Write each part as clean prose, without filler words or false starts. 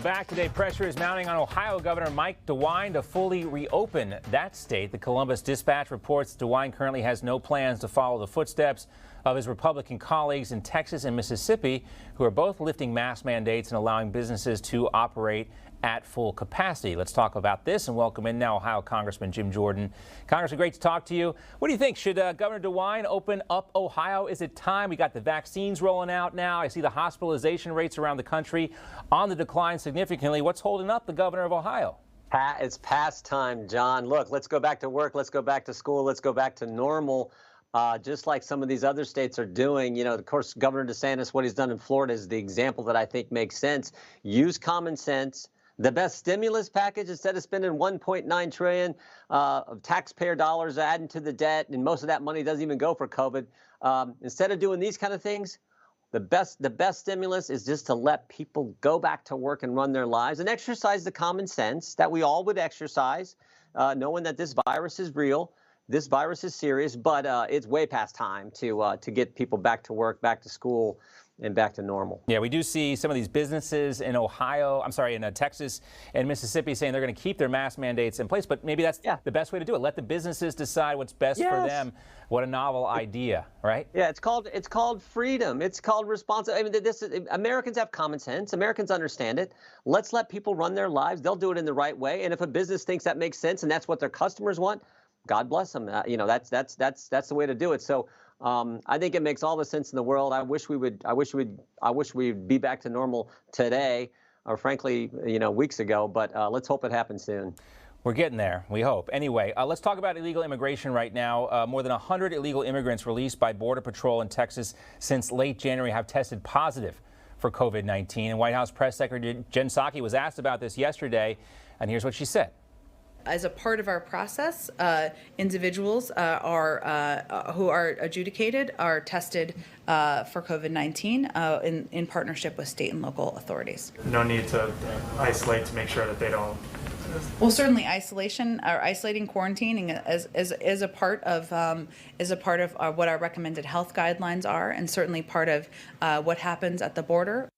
Welcome back. Today, pressure is mounting on Ohio Governor Mike Dewine to fully reopen that state. The Columbus Dispatch reports Dewine currently has no plans to follow the footsteps of his Republican colleagues in Texas and Mississippi, who are both lifting mask mandates and allowing businesses to operate at full capacity. Let's talk about this and welcome in now Ohio Congressman Jim Jordan. Congressman, great to talk to you. What do you think? Should Governor Dewine open up Ohio? Is it time? We got the vaccines rolling out now. I see the hospitalization rates around the country on the decline significantly. What's holding up the governor of Ohio? It's past time, John. Look, let's go back to work. Let's go back to school. Let's go back to normal. Just like some of these other states are doing. You know, of course, Governor DeSantis, what he's done in Florida is the example that I think makes sense. Use common sense. The best stimulus package, instead of spending $1.9 trillion of taxpayer dollars adding to the debt, and most of that money doesn't even go for COVID, instead of doing these kind of things, the best stimulus is just to let people go back to work and run their lives and exercise the common sense that we all would exercise, knowing that this virus is real. This virus is serious, but it's way past time to get people back to work, back to school, and back to normal. Yeah, we do see some of these businesses in in Texas and Mississippi saying they're going to keep their mask mandates in place, but maybe that's the best way to do it. Let the businesses decide what's best for them. What a novel idea, right? Yeah, it's called freedom. It's called responsibility. I mean, Americans have common sense. Americans understand it. Let's let people run their lives. They'll do it in the right way. And if a business thinks that makes sense and that's what their customers want, God bless them. You know, that's the way to do it. So I think it makes all the sense in the world. I wish we'd be back to normal today, or frankly, you know, weeks ago. But let's hope it happens soon. We're getting there, we hope. Anyway, let's talk about illegal immigration right now. More than 100 illegal immigrants released by Border Patrol in Texas since late January have tested positive for COVID-19. And White House Press Secretary Jen Psaki was asked about this yesterday, and here's what she said. As a part of our process, individuals who are adjudicated are tested for COVID-19 in partnership with state and local authorities. No need to isolate to make sure that they don't. Well, certainly isolating, quarantining is a part of what our recommended health guidelines are, and certainly part of what happens at the border.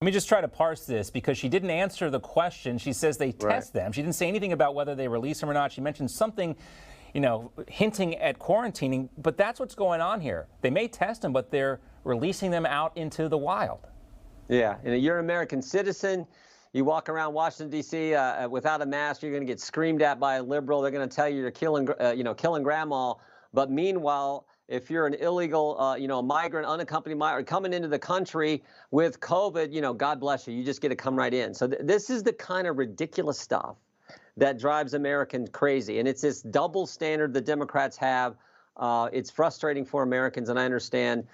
Let me just try to parse this, because she didn't answer the question. She says they test them. She didn't say anything about whether they release them or not. She mentioned something, you know, hinting at quarantining, but that's what's going on here. They may test them, but they're releasing them out into the wild. Yeah, and you're an American citizen. You walk around Washington, D.C. Without a mask, you're going to get screamed at by a liberal. They're going to tell you you're killing grandma. But meanwhile, if you're an illegal, a migrant, unaccompanied migrant coming into the country with COVID, you know, God bless you. You just get to come right in. So this is the kind of ridiculous stuff that drives Americans crazy. And it's this double standard the Democrats have. It's frustrating for Americans, and I understand,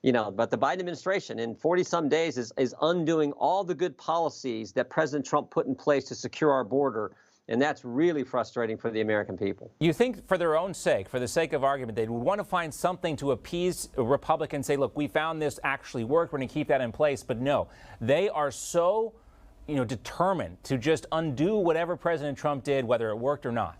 you know, but the Biden administration in 40-some days is undoing all the good policies that President Trump put in place to secure our border. And that's really frustrating for the American people. You think for their own sake, for the sake of argument, they would want to find something to appease Republicans, say, look, we found this actually worked, we're going to keep that in place. But no, they are so, determined to just undo whatever President Trump did, whether it worked or not.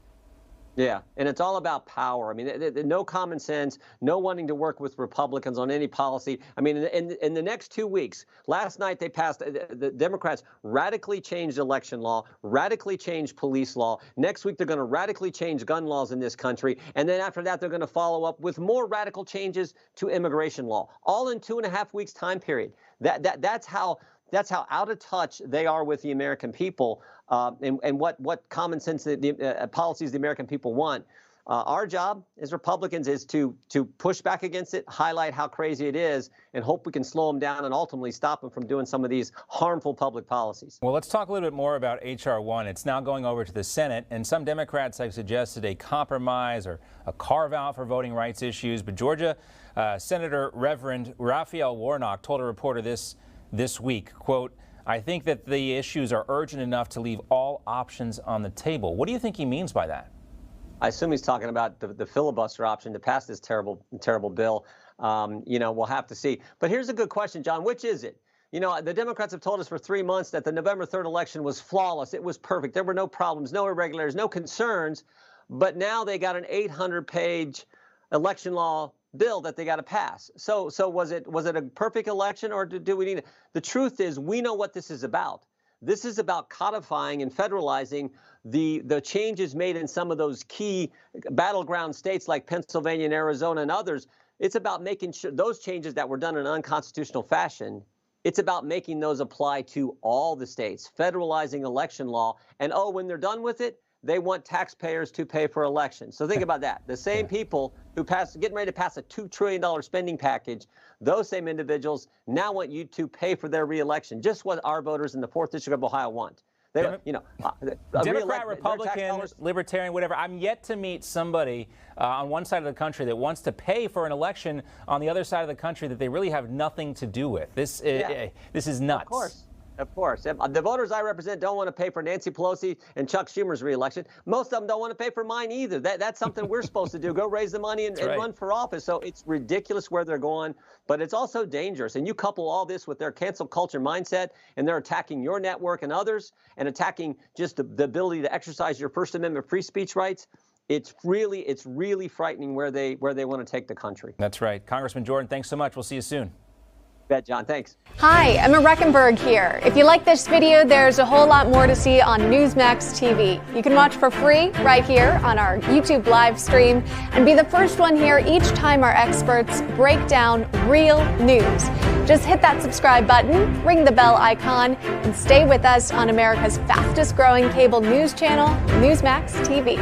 Yeah, and it's all about power. I mean, no common sense, no wanting to work with Republicans on any policy. I mean, in the next 2 weeks, last night they passed, the Democrats radically changed election law, radically changed police law. Next week, they're going to radically change gun laws in this country. And then after that, they're going to follow up with more radical changes to immigration law, all in 2.5 weeks time period. That's how out of touch they are with the American people, and what common sense the policies the American people want. Our job as Republicans is to push back against it, highlight how crazy it is, and hope we can slow them down and ultimately stop them from doing some of these harmful public policies. Well, let's talk a little bit more about H.R. 1. It's now going over to the Senate, and some Democrats have suggested a compromise or a carve-out for voting rights issues. But Georgia Senator Reverend Raphael Warnock told a reporter this week, quote, I think that the issues are urgent enough to leave all options on the table. What do you think he means by that? I assume he's talking about the filibuster option to pass this terrible bill. We'll have to see. But here's a good question, John. Which is it? You know, the Democrats have told us for 3 months that the November 3rd election was flawless. It was perfect. There were no problems, no irregularities, no concerns. But now they got an 800-page election law bill that they got to pass. So was it a perfect election, or do we need it? The truth is, we know what this is about. This is about codifying and federalizing the changes made in some of those key battleground states like Pennsylvania and Arizona and others. It's about making sure those changes that were done in an unconstitutional fashion, it's about making those apply to all the states, federalizing election law. And when they're done with it, they want taxpayers to pay for elections. So think about that. The same people who getting ready to pass a $2 trillion spending package, those same individuals now want you to pay for their reelection, just what our voters in the 4th District of Ohio want. They, Democrat, Republican, Libertarian, whatever. I'm yet to meet somebody on one side of the country that wants to pay for an election on the other side of the country that they really have nothing to do with. This is nuts. Of course. The voters I represent don't want to pay for Nancy Pelosi and Chuck Schumer's reelection. Most of them don't want to pay for mine either. That's something we're supposed to do, go raise the money and run for office. So it's ridiculous where they're going, but it's also dangerous. And you couple all this with their cancel culture mindset, and they're attacking your network and others, and attacking just the ability to exercise your First Amendment free speech rights. It's really frightening where they want to take the country. That's right. Congressman Jordan, thanks so much. We'll see you soon. Bet, John. Thanks. Hi, Emma Reckenberg here. If you like this video, there's a whole lot more to see on Newsmax TV. You can watch for free right here on our YouTube live stream and be the first one here each time our experts break down real news. Just hit that subscribe button, ring the bell icon, and stay with us on America's fastest growing cable news channel, Newsmax TV.